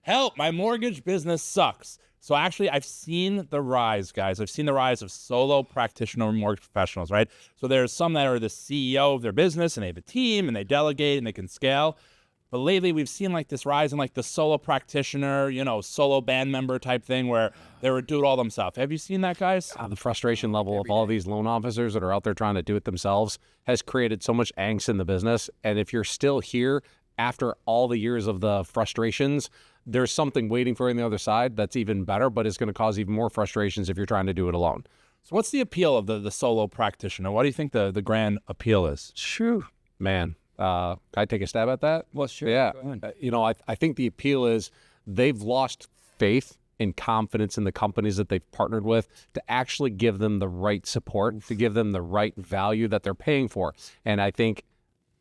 help, my mortgage business sucks. So actually, I've seen the rise, guys. I've seen the rise of solo practitioner mortgage professionals, right? So there's some that are the CEO of their business and they have a team and they delegate and they can scale. But lately, we've seen like this rise in like the solo practitioner, solo band member type thing where they would do it all themselves. Have you seen that, guys? The frustration level of all these loan officers that are out there trying to do it themselves has created so much angst in the business. And if you're still here after all the years of the frustrations, there's something waiting for you on the other side that's even better, but it's going to cause even more frustrations if you're trying to do it alone. So what's the appeal of the solo practitioner? What do you think the grand appeal is? Shoo, man. Can I take a stab at that? Well, sure. Yeah. Go ahead. I think the appeal is they've lost faith and confidence in the companies that they've partnered with to actually give them the right support, to give them the right value that they're paying for. And I think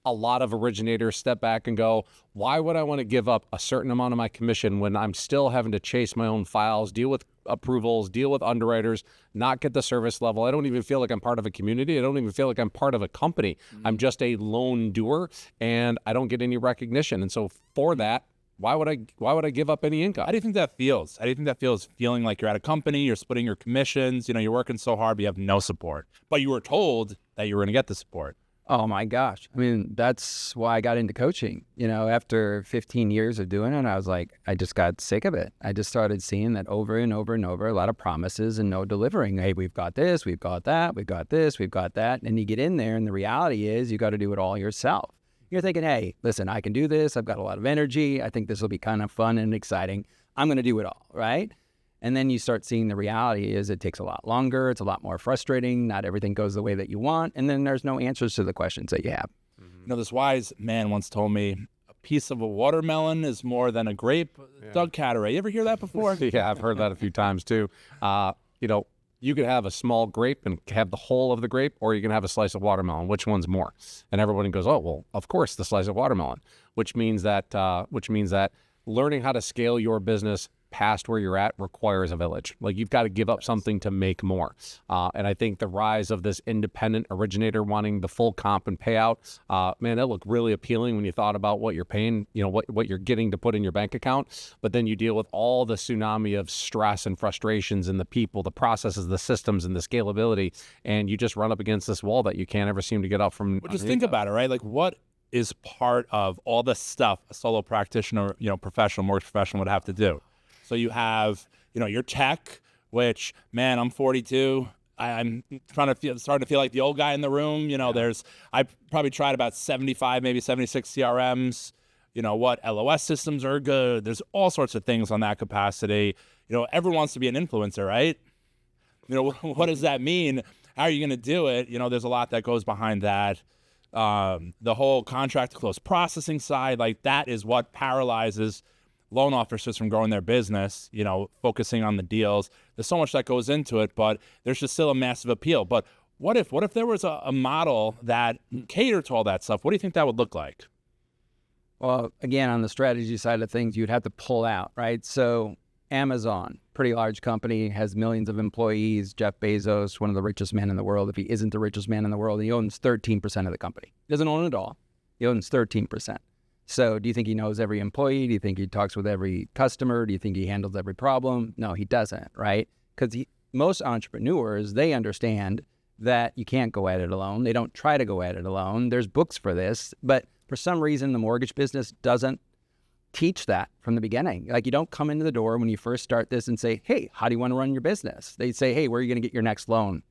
a lot of originators step back and go, why would I want to give up a certain amount of my commission when I'm still having to chase my own files, deal with approvals, deal with underwriters, not get the service level? I don't even feel like I'm part of a community. I don't even feel like I'm part of a company. I'm just a lone doer and I don't get any recognition. And so for that, why would I give up any income? How do you think that feels? How do you think that feels, feeling like you're at a company, you're splitting your commissions, you're working so hard, but you have no support, but you were told that you were going to get the support? Oh my gosh. I mean, that's why I got into coaching. After 15 years of doing it, I was like, I just got sick of it. I just started seeing that over and over and over, a lot of promises and no delivering. Hey, we've got this, we've got that, we've got this, we've got that. And you get in there and the reality is you got to do it all yourself. You're thinking, hey, listen, I can do this. I've got a lot of energy. I think this will be kind of fun and exciting. I'm going to do it all, right? And then you start seeing the reality is it takes a lot longer. It's a lot more frustrating. Not everything goes the way that you want. And then there's no answers to the questions that you have. This wise man once told me, a piece of a watermelon is more than a grape. Yeah. Doug Catteray, you ever hear that before? Yeah, I've heard that a few times too. You could have a small grape and have the whole of the grape, or you can have a slice of watermelon. Which one's more? And everybody goes, oh, well, of course, the slice of watermelon, which means that learning how to scale your business past where you're at requires a village. Like you've got to give up something to make more. And I think the rise of this independent originator wanting the full comp and payout, man, that looked really appealing when you thought about what you're paying, what you're getting to put in your bank account. But then you deal with all the tsunami of stress and frustrations and the people, the processes, the systems, and the scalability. And you just run up against this wall that you can't ever seem to get out from. Well, just think about it, right? Like what is part of all the stuff a solo practitioner, professional, mortgage professional would have to do? So you have, your tech, which, man, I'm 42. I'm starting to feel like the old guy in the room. I probably tried about 75, maybe 76 CRMs. What LOS systems are good. There's all sorts of things on that capacity. Everyone wants to be an influencer, right? What does that mean? How are you going to do it? There's a lot that goes behind that. The whole contract to close processing side, like that is what paralyzes loan officers from growing their business, focusing on the deals. There's so much that goes into it, but there's just still a massive appeal. But what if there was a model that catered to all that stuff? What do you think that would look like? Well, again, on the strategy side of things, you'd have to pull out, right? So Amazon, pretty large company, has millions of employees. Jeff Bezos, one of the richest men in the world. If he isn't the richest man in the world, he owns 13% of the company. He doesn't own it all. He owns 13%. So do you think he knows every employee? Do you think he talks with every customer? Do you think he handles every problem? No, he doesn't, right? Because most entrepreneurs, they understand that you can't go at it alone. They don't try to go at it alone. There's books for this. But for some reason, the mortgage business doesn't teach that from the beginning. Like you don't come into the door when you first start this and say, hey, how do you want to run your business? They say, hey, where are you going to get your next loan?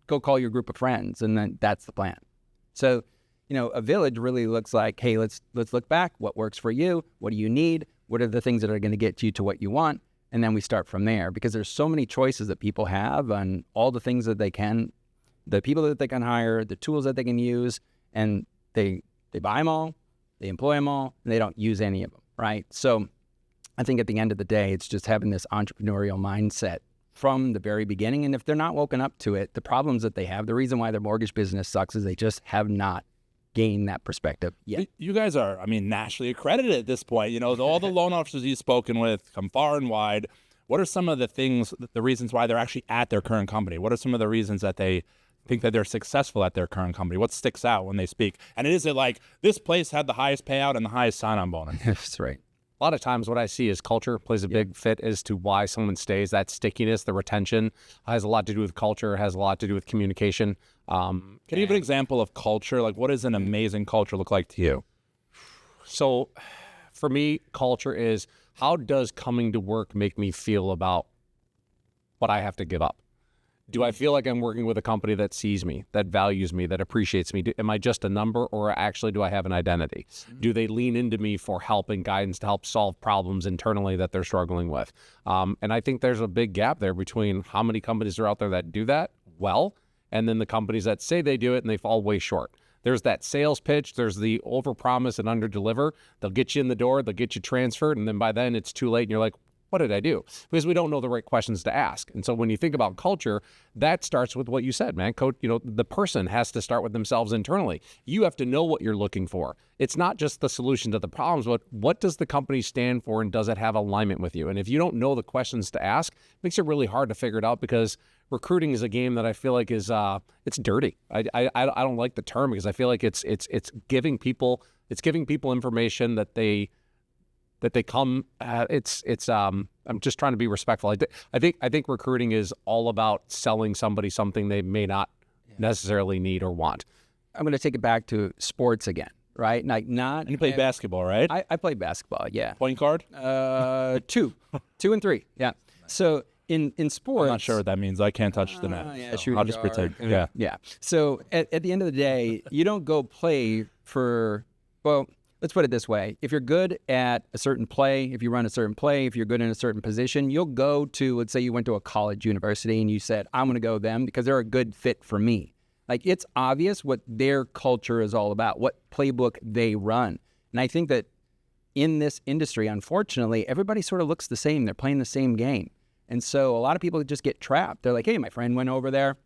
Go call your group of friends. And then that's the plan. So a village really looks like, hey, let's look back. What works for you? What do you need? What are the things that are going to get you to what you want? And then we start from there because there's so many choices that people have on all the things that they can, the people that they can hire, the tools that they can use, and they buy them all, they employ them all, and they don't use any of them, right? So I think at the end of the day, it's just having this entrepreneurial mindset from the very beginning. And if they're not woken up to it, the problems that they have, the reason why their mortgage business sucks is they just have not gain that perspective yet. You guys are, nationally accredited at this point. All the loan officers you've spoken with come far and wide. What are some of the reasons why they're actually at their current company? What are some of the reasons that they think that they're successful at their current company? What sticks out when they speak? And is it like, this place had the highest payout and the highest sign-on bonus? That's right. A lot of times what I see is culture plays a big fit as to why someone stays. That stickiness, the retention has a lot to do with culture, has a lot to do with communication. Can you give an example of culture? Like, what does an amazing culture look like to you? So for me, culture is, how does coming to work make me feel about what I have to give up? Do I feel like I'm working with a company that sees me, that values me, that appreciates me? Am I just a number, or actually do I have an identity? Do they lean into me for help and guidance to help solve problems internally that they're struggling with? And I think there's a big gap there between how many companies are out there that do that well, and then the companies that say they do it and they fall way short. There's that sales pitch. There's the overpromise and underdeliver. They'll get you in the door. They'll get you transferred. And then by then it's too late. And you're like, what did I do? Because we don't know the right questions to ask. And so when you think about culture, that starts with what you said, man. Coach, the person has to start with themselves internally. You have to know what you're looking for. It's not just the solution to the problems, but what does the company stand for, and does it have alignment with you? And if you don't know the questions to ask, it makes it really hard to figure it out, because recruiting is a game that I feel like is it's dirty. I don't like the term, because I feel like it's giving people information that they come. I'm just trying to be respectful. I think recruiting is all about selling somebody something they may not necessarily need or want. I'm going to take it back to sports again, right? Like not. And you play basketball, right? I play basketball. Yeah. Point guard? 2 and 3. Yeah. So in sports, I'm not sure what that means. I can't touch the net. Yeah, so shooting I'll just guard. pretend. Yeah. Yeah. So at the end of the day, you don't go play for, well, let's put it this way. If you're good at a certain play, if you run a certain play, if you're good in a certain position, you'll go to, let's say you went to a college university and you said, I'm going to go them because they're a good fit for me. Like, it's obvious what their culture is all about, what playbook they run. And I think that in this industry, unfortunately, everybody sort of looks the same. They're playing the same game. And so a lot of people just get trapped. They're like, hey, my friend went over there.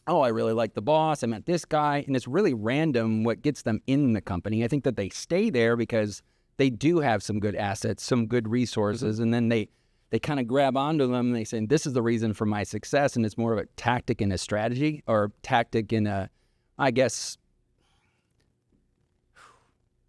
Oh, I really like the boss. I met this guy. And it's really random what gets them in the company. I think that they stay there because they do have some good assets, some good resources. And then they kind of grab onto them and they say, this is the reason for my success. And it's more of a tactic and a strategy, or tactic in a, I guess,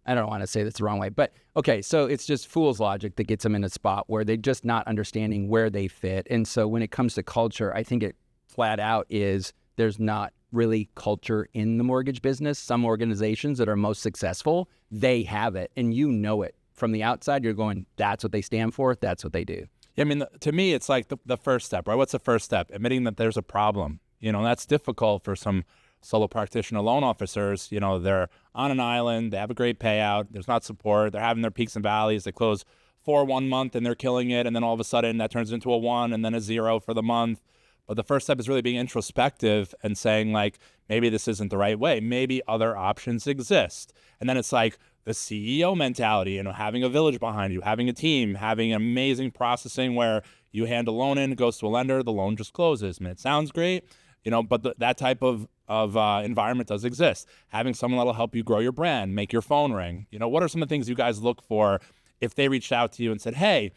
I don't want to say this the wrong way, but okay, so it's just fool's logic that gets them in a spot where they're just not understanding where they fit. And so when it comes to culture, I think it flat out is there's not really culture in the mortgage business. Some organizations that are most successful, they have it, and you know it. From the outside, you're going, that's what they stand for, that's what they do. Yeah, I mean, to me, it's like the first step, right? What's the first step? Admitting that there's a problem. That's difficult for some solo practitioner loan officers. They're on an island, they have a great payout, there's not support, they're having their peaks and valleys, they close 4 1 month and they're killing it, and then all of a sudden that turns into a 1 and then a 0 for the month. But the first step is really being introspective and saying, like, maybe this isn't the right way, maybe other options exist. And then it's like the CEO mentality, having a village behind you, having a team, having amazing processing where you hand a loan in, it goes to a lender, the loan just closes. I mean, it sounds great, but that type of environment does exist. Having someone that'll help you grow your brand, make your phone ring. What are some of the things you guys look for if they reached out to you and said, hey,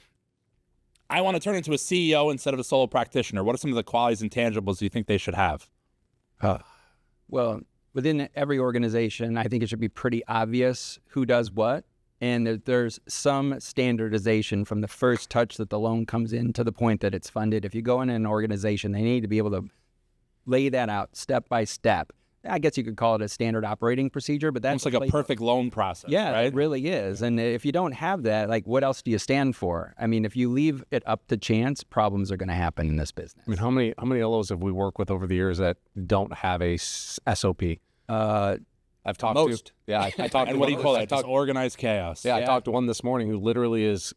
I want to turn into a CEO instead of a solo practitioner? What are some of the qualities and tangibles you think they should have? Well, within every organization, I think it should be pretty obvious who does what. And there's some standardization from the first touch that the loan comes in to the point that it's funded. If you go in an organization, they need to be able to lay that out step by step. I guess you could call it a standard operating procedure, but that's almost like a perfect loan process. Yeah, right? It really is. And if you don't have that, like, what else do you stand for? I mean, if you leave it up to chance, problems are going to happen in this business. I mean, how many LOs have we worked with over the years that don't have a SOP? I've talked most. to. Yeah, I talked. And what do you call that? Just organized chaos. Yeah, I talked to one this morning who literally is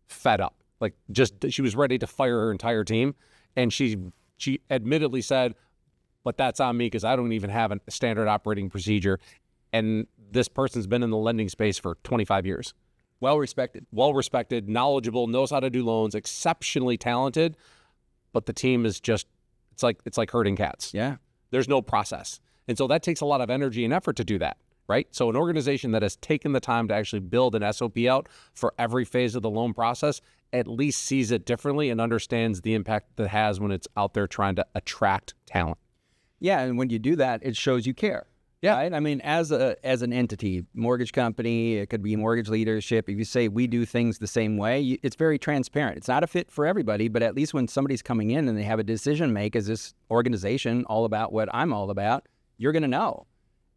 fed up. Like, she was ready to fire her entire team, and she admittedly said, but that's on me because I don't even have a standard operating procedure. And this person's been in the lending space for 25 years. Well respected, knowledgeable, knows how to do loans, exceptionally talented. But the team is just, it's like herding cats. Yeah. There's no process. And so that takes a lot of energy and effort to do that, right? So an organization that has taken the time to actually build an SOP out for every phase of the loan process at least sees it differently and understands the impact that it has when it's out there trying to attract talent. Yeah, and when you do that, it shows you care. Yeah. Right? I mean, as an entity, mortgage company, it could be mortgage leadership. If you say we do things the same way, it's very transparent. It's not a fit for everybody, but at least when somebody's coming in and they have a decision to make, is this organization all about what I'm all about? You're going to know.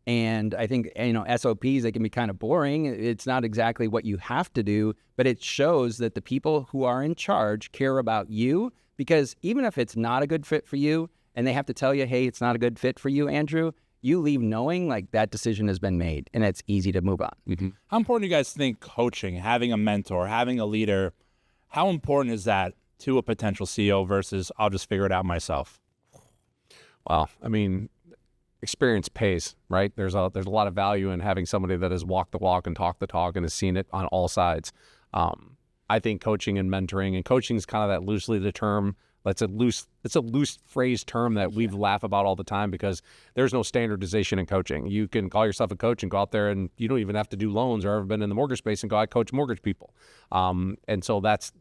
And I think, SOPs, they can be kind of boring. It's not exactly what you have to do, but it shows that the people who are in charge care about you, because even if it's not a good fit for you and they have to tell you, hey, it's not a good fit for you, Andrew, you leave knowing like that decision has been made and it's easy to move on. Mm-hmm. How important do you guys think coaching, having a mentor, having a leader, how important is that to a potential CEO versus I'll just figure it out myself? Well, I mean, experience pays, right? There's a lot of value in having somebody that has walked the walk and talked the talk and has seen it on all sides. I think coaching and mentoring, and coaching is kind of that loosely the term. It's a loose phrase term that we laugh about all the time because there's no standardization in coaching. You can call yourself a coach and go out there and you don't even have to do loans or ever been in the mortgage space and go, I coach mortgage people. And so that's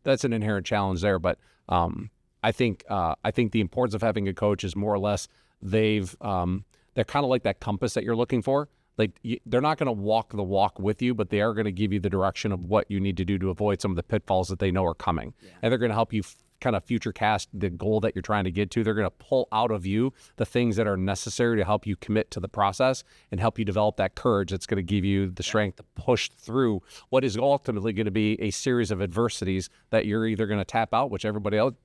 an inherent challenge there. But I think the importance of having a coach is more or less they're kind of like that compass that you're looking for. Like they're not going to walk the walk with you, but they are going to give you the direction of what you need to do to avoid some of the pitfalls that they know are coming. Yeah. And they're going to help you kind of future cast the goal that you're trying to get to. They're going to pull out of you the things that are necessary to help you commit to the process and help you develop that courage that's going to give you the strength to push through what is ultimately going to be a series of adversities that you're either going to tap out, which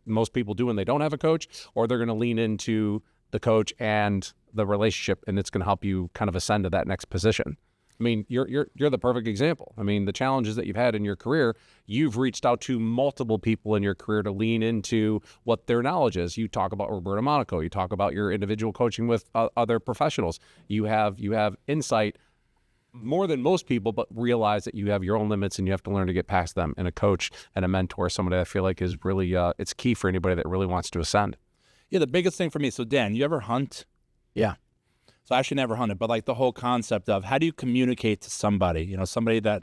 most people do when they don't have a coach, or they're going to lean into the coach and the relationship, and it's going to help you kind of ascend to that next position. I mean, you're the perfect example. I mean, the challenges that you've had in your career, you've reached out to multiple people in your career to lean into what their knowledge is. You talk about Roberto Monaco. You talk about your individual coaching with other professionals. You have insight more than most people, but realize that you have your own limits and you have to learn to get past them. And a coach and a mentor, somebody I feel like is really it's key for anybody that really wants to ascend. Yeah, the biggest thing for me. So Dan, you ever hunt? Yeah. So I actually never hunted, but like the whole concept of how do you communicate to somebody, somebody that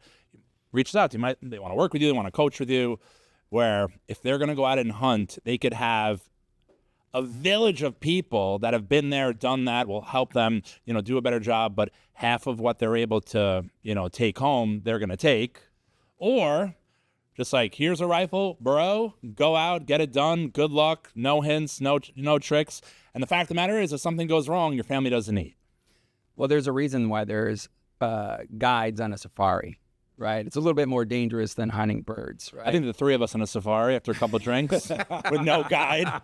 reaches out to you, they want to work with you, they want to coach with you, where if they're going to go out and hunt, they could have a village of people that have been there, done that, will help them, do a better job, but half of what they're able to, take home, they're going to take. Or just like, here's a rifle, bro, go out, get it done, good luck, no hints, no tricks. And the fact of the matter is, if something goes wrong, your family doesn't eat. Well, there's a reason why there's guides on a safari, right? It's a little bit more dangerous than hunting birds, right? I think the three of us on a safari after a couple of drinks with no guide.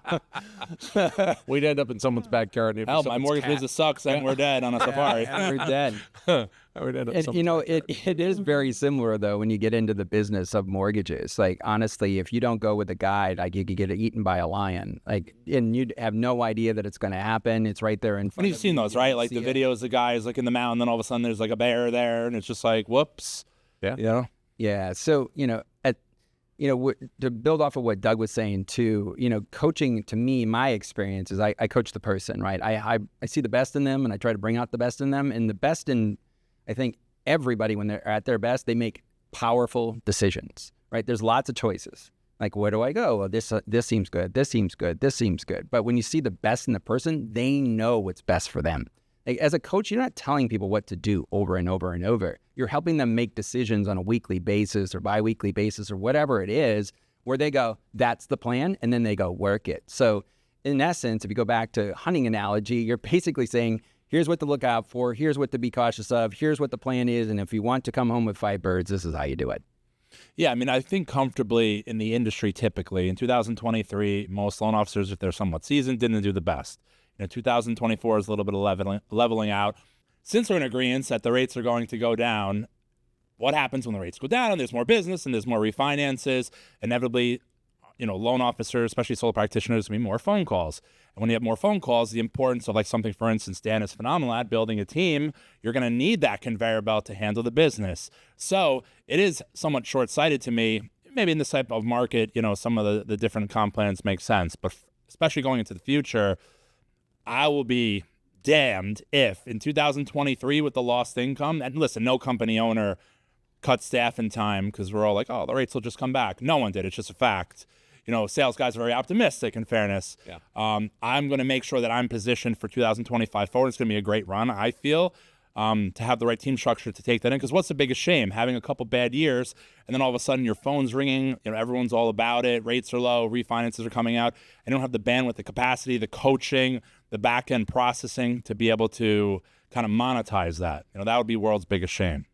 We'd end up in someone's backyard. Hell, my mortgage business sucks and we're dead on a safari. We're dead. And, it is very similar, though, when you get into the business of mortgages. Like, honestly, if you don't go with a guide, like, you could get eaten by a lion. Like, and you'd have no idea that it's going to happen. It's right there in front of you. You've seen those, right? Like the videos, the guy's like in the mountain, and then all of a sudden there's like a bear there, and it's just like, whoops. Yeah. Yeah. So, to build off of what Doug was saying too, coaching, to me, my experience is I coach the person, right? I see the best in them and I try to bring out the best in them. And the best in, I think, everybody, when they're at their best, they make powerful decisions, right? There's lots of choices. Like, where do I go? Well, this seems good. This seems good. This seems good. But when you see the best in the person, they know what's best for them. Like, as a coach, you're not telling people what to do over and over and over. You're helping them make decisions on a weekly basis or bi-weekly basis or whatever it is, where they go, that's the plan, and then they go work it. So in essence, if you go back to hunting analogy, you're basically saying, here's what to look out for, here's what to be cautious of, here's what the plan is, and if you want to come home with 5 birds, this is how you do it. Yeah, I mean, I think comfortably in the industry, typically, in 2023, most loan officers, if they're somewhat seasoned, didn't do the best. 2024 is a little bit of leveling out. Since we're in agreement that the rates are going to go down, what happens when the rates go down and there's more business and there's more refinances? Inevitably, loan officers, especially solo practitioners, will be more phone calls. And when you have more phone calls, the importance of like something, for instance, Dan is phenomenal at building a team, you're going to need that conveyor belt to handle the business. So it is somewhat short-sighted to me. Maybe in this type of market, some of the different comp plans make sense. But especially going into the future, I will be damned if in 2023 with the lost income, and listen, no company owner cut staff in time because we're all like, oh, the rates will just come back. No one did. It's just a fact. sales guys are very optimistic, in fairness. Yeah. I'm going to make sure that I'm positioned for 2025 forward. It's going to be a great run, I feel, to have the right team structure to take that in. Because what's the biggest shame? Having a couple bad years, and then all of a sudden your phone's ringing, everyone's all about it, rates are low, refinances are coming out, and you don't have the bandwidth, the capacity, the coaching, the back-end processing to be able to kind of monetize that. That would be world's biggest shame.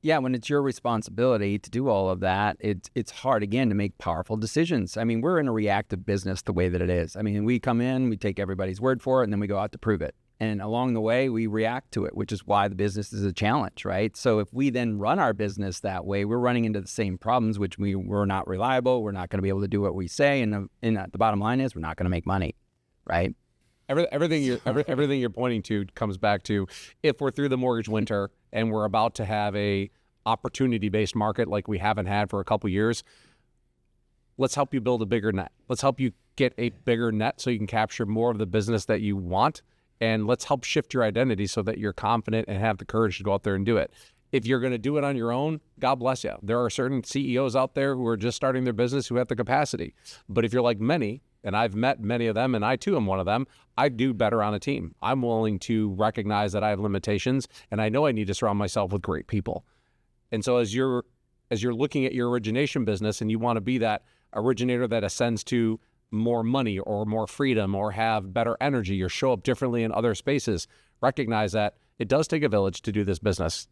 Yeah, when it's your responsibility to do all of that, it's hard, again, to make powerful decisions. I mean, we're in a reactive business the way that it is. I mean, we come in, we take everybody's word for it, and then we go out to prove it. And along the way, we react to it, which is why the business is a challenge, right? So if we then run our business that way, we're running into the same problems, which we're not reliable, we're not going to be able to do what we say, and the bottom line is we're not going to make money, right? Everything you're pointing to comes back to, if we're through the mortgage winter and we're about to have a opportunity-based market like we haven't had for a couple years, let's help you build a bigger net. Let's help you get a bigger net so you can capture more of the business that you want, and let's help shift your identity so that you're confident and have the courage to go out there and do it. If you're going to do it on your own, God bless you. There are certain CEOs out there who are just starting their business who have the capacity. But if you're like many, and I've met many of them, and I too am one of them, I do better on a team. I'm willing to recognize that I have limitations, and I know I need to surround myself with great people. And so as you're looking at your origination business and you want to be that originator that ascends to more money or more freedom or have better energy or show up differently in other spaces, recognize that it does take a village to do this business.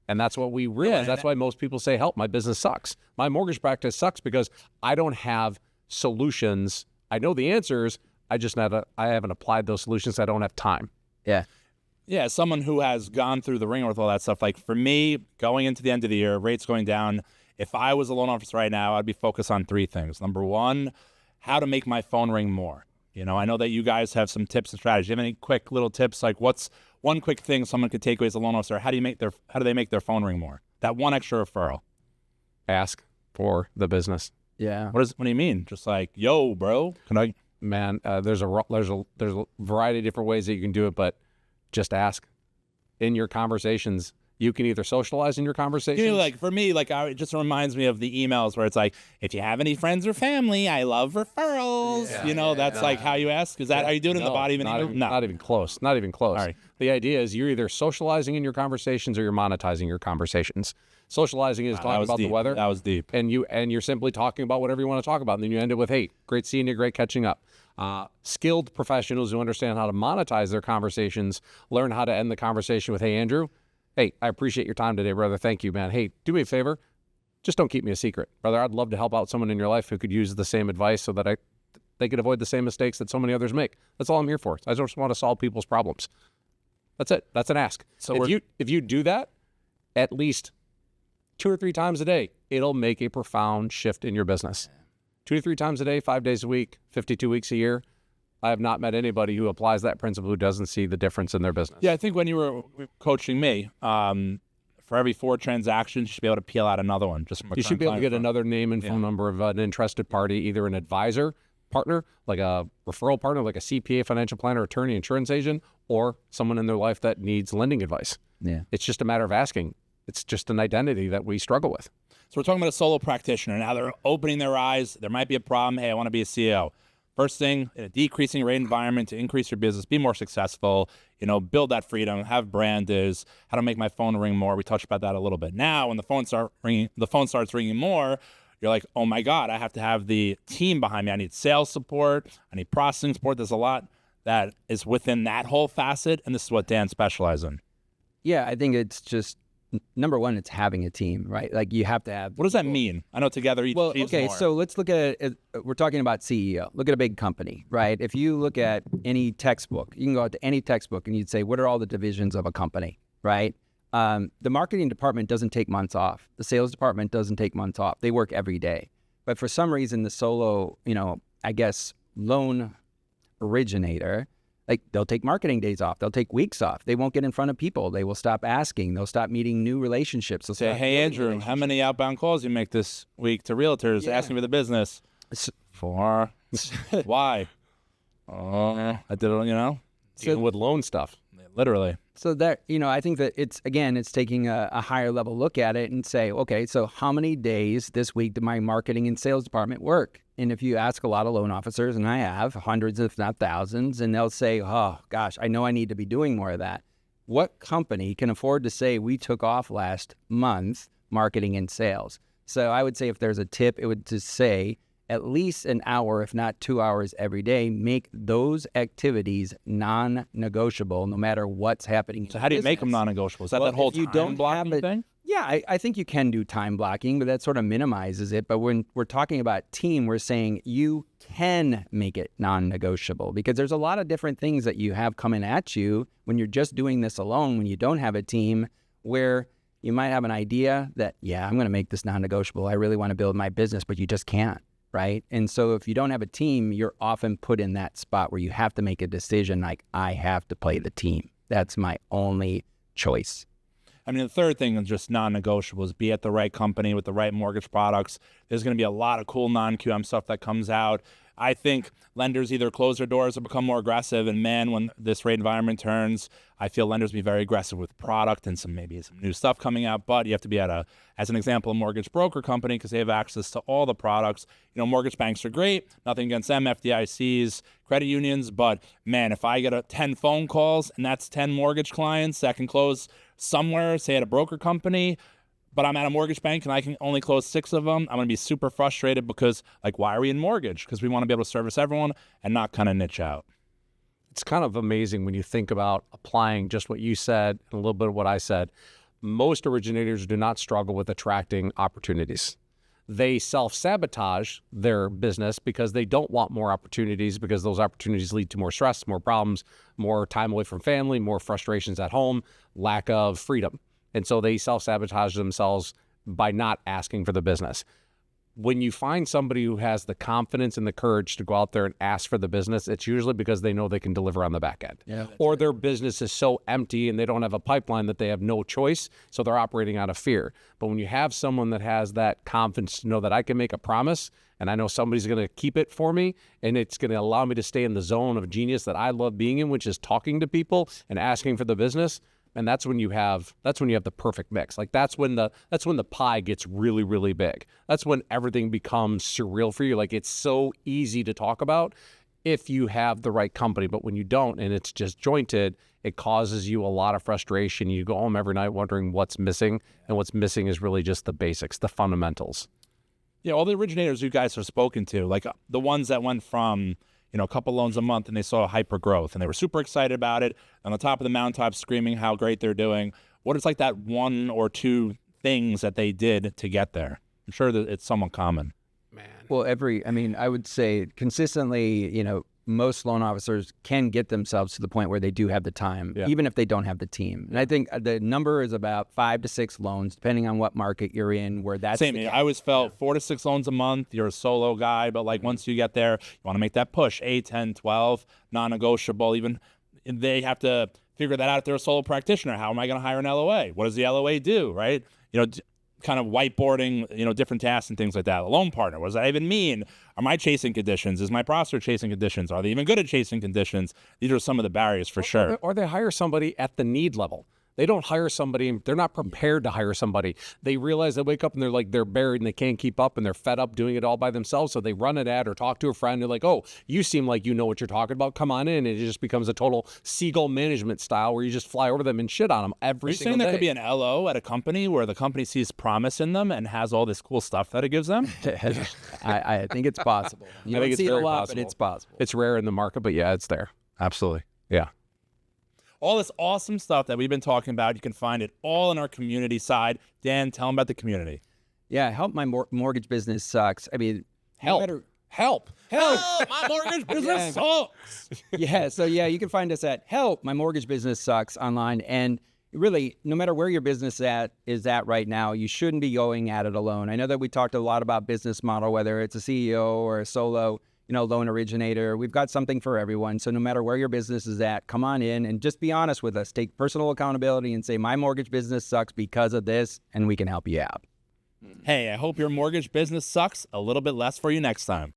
And that's what we realize. That's why most people say, help, my business sucks. My mortgage practice sucks because I don't have solutions. I know the answers. I haven't applied those solutions. I don't have time. Yeah. Yeah, someone who has gone through the ringer with all that stuff. Like for me, going into the end of the year, rates going down, if I was a loan officer right now, I'd be focused on three things. Number one, how to make my phone ring more. I know that you guys have some tips and strategies. Do you have any quick little tips? Like what's one quick thing someone could take away as a loan officer? How do they make their phone ring more? That one extra referral. Ask for the business. Yeah. What do you mean? Just like, yo, bro, can I? Man, there's a variety of different ways that you can do it, but just ask. In your conversations, you can either socialize in your conversations. Like for me, it just reminds me of the emails where it's like, if you have any friends or family, I love referrals. That's like how you ask. Is that how you do it in the body of an email? No, not even close. Not even close. All right. The idea is you're either socializing in your conversations or you're monetizing your conversations. Socializing is talking about the weather. That was deep. And you're simply talking about whatever you want to talk about. And then you end it with, hey, great seeing you, great catching up. Skilled professionals who understand how to monetize their conversations learn how to end the conversation with, hey, Andrew, hey, I appreciate your time today, brother. Thank you, man. Hey, do me a favor. Just don't keep me a secret. Brother, I'd love to help out someone in your life who could use the same advice so that they could avoid the same mistakes that so many others make. That's all I'm here for. I just want to solve people's problems. That's it. That's an ask. So if you do that at least 2 or 3 times a day, it'll make a profound shift in your business. 2 to 3 times a day, 5 days a week, 52 weeks a year. I have not met anybody who applies that principle who doesn't see the difference in their business. Yeah, I think when you were coaching me, for every 4 transactions, you should be able to peel out another one. You should be able to get another name and phone number of an interested party, either an advisor, partner, like a referral partner, like a CPA, financial planner, attorney, insurance agent, or someone in their life that needs lending advice. Yeah. It's just a matter of asking. It's just an identity that we struggle with. So we're talking about a solo practitioner. Now they're opening their eyes. There might be a problem. Hey, I want to be a CEO. First thing, in a decreasing rate environment to increase your business, be more successful, build that freedom, have brand is how to make my phone ring more. We touched about that a little bit. Now, when the phone starts ringing more, you're like, oh my God, I have to have the team behind me. I need sales support. I need processing support. There's a lot that is within that whole facet. And this is what Dan specializes in. Yeah, I think it's just, number one, it's having a team, right? Like you have to have. What does that mean? I know together each achieves more. So let's look at it. We're talking about CEO. Look at a big company, right? If you look at any textbook, you can go out to any textbook and you'd say, what are all the divisions of a company, right? The marketing department doesn't take months off. The sales department doesn't take months off. They work every day. But for some reason, the solo, loan originator, like they'll take marketing days off. They'll take weeks off. They won't get in front of people. They will stop asking. They'll stop meeting new relationships. They'll say, hey, Andrew, how many outbound calls you make this week to realtors asking for the business? 4. Why? Oh, I did it, Dealing with loan stuff. Literally. So that, I think that it's taking a higher level look at it and say, okay, so how many days this week did my marketing and sales department work? And if you ask a lot of loan officers, and I have hundreds, if not thousands, and they'll say, oh gosh, I know I need to be doing more of that. What company can afford to say we took off last month marketing and sales? So I would say if there's a tip, it would just say at least an hour, if not 2 hours every day, make those activities non-negotiable no matter what's happening. So how do you make them non-negotiable? Is that that whole time blocking thing? Yeah, I think you can do time blocking, but that sort of minimizes it. But when we're talking about team, we're saying you can make it non-negotiable because there's a lot of different things that you have coming at you when you're just doing this alone, when you don't have a team, where you might have an idea that, yeah, I'm going to make this non-negotiable. I really want to build my business, but you just can't, right? And so if you don't have a team, you're often put in that spot where you have to make a decision like, I have to play the team. That's my only choice. I mean, the third thing is just non-negotiables. Be at the right company with the right mortgage products. There's going to be a lot of cool non-QM stuff that comes out. I think lenders either close their doors or become more aggressive. And man, when this rate environment turns, I feel lenders will be very aggressive with product and maybe some new stuff coming out. But you have to be at as an example, a mortgage broker company because they have access to all the products. Mortgage banks are great. Nothing against them, FDICs, credit unions. But man, if I get 10 phone calls and that's 10 mortgage clients that can close somewhere, say at a broker company, but I'm at a mortgage bank and I can only close 6 of them, I'm going to be super frustrated because, why are we in mortgage? Because we want to be able to service everyone and not kind of niche out. It's kind of amazing when you think about applying just what you said and a little bit of what I said. Most originators do not struggle with attracting opportunities. They self-sabotage their business because they don't want more opportunities because those opportunities lead to more stress, more problems, more time away from family, more frustrations at home, lack of freedom. And so they self-sabotage themselves by not asking for the business. When you find somebody who has the confidence and the courage to go out there and ask for the business, it's usually because they know they can deliver on the back end. Yeah, or their business is so empty and they don't have a pipeline that they have no choice, so they're operating out of fear. But when you have someone that has that confidence to know that I can make a promise and I know somebody's going to keep it for me and it's going to allow me to stay in the zone of genius that I love being in, which is talking to people and asking for the business, and that's when you have the perfect mix. That's when the pie gets really, really big. That's when everything becomes surreal for you. It's so easy to talk about if you have the right company, but when you don't and it's just jointed, it causes you a lot of frustration. You go home every night wondering what's missing, and what's missing is really just the basics, the fundamentals. Yeah, all the originators you guys have spoken to, the ones that went from a couple loans a month and they saw hyper growth and they were super excited about it, on the top of the mountaintop screaming how great they're doing. What is that 1 or 2 things that they did to get there? I'm sure that it's somewhat common. Man. Well, I would say consistently, most loan officers can get themselves to the point where they do have the time, even if they don't have the team. And I think the number is about 5 to 6 loans, depending on what market you're in, where that's Same. I always felt 4 to 6 loans a month. You're a solo guy, but once you get there, you want to make that push, 8, 10, 12, non-negotiable. Even they have to figure that out if they're a solo practitioner. How am I going to hire an LOA? What does the LOA do, right? Kind of whiteboarding, different tasks and things like that. A loan partner, what does that even mean? Am I chasing conditions? Is my processor chasing conditions? Are they even good at chasing conditions? These are some of the barriers for sure. Or they hire somebody at the need level. They don't hire somebody, they're not prepared to hire somebody. They realize they wake up and they're buried and they can't keep up and they're fed up doing it all by themselves. So they run an ad or talk to a friend. They're like, oh, you seem like you know what you're talking about. Come on in. And it just becomes a total seagull management style where you just fly over them and shit on them every single day. Are you saying there could be an LO at a company where the company sees promise in them and has all this cool stuff that it gives them? I think it's possible. You don't see it a lot, but it's possible. It's rare in the market, but yeah, it's there. Absolutely. Yeah. All this awesome stuff that we've been talking about, you can find it all in our community side. Dan, tell them about the community. Yeah, help my mortgage business sucks. Help. Help. My mortgage business sucks. You can find us at Help My Mortgage Business Sucks online. And really, no matter where your business is at right now, you shouldn't be going at it alone. I know that we talked a lot about business model, whether it's a CEO or a solo loan originator. We've got something for everyone. So no matter where your business is at, come on in and just be honest with us. Take personal accountability and say, my mortgage business sucks because of this, and we can help you out. Hey, I hope your mortgage business sucks a little bit less for you next time.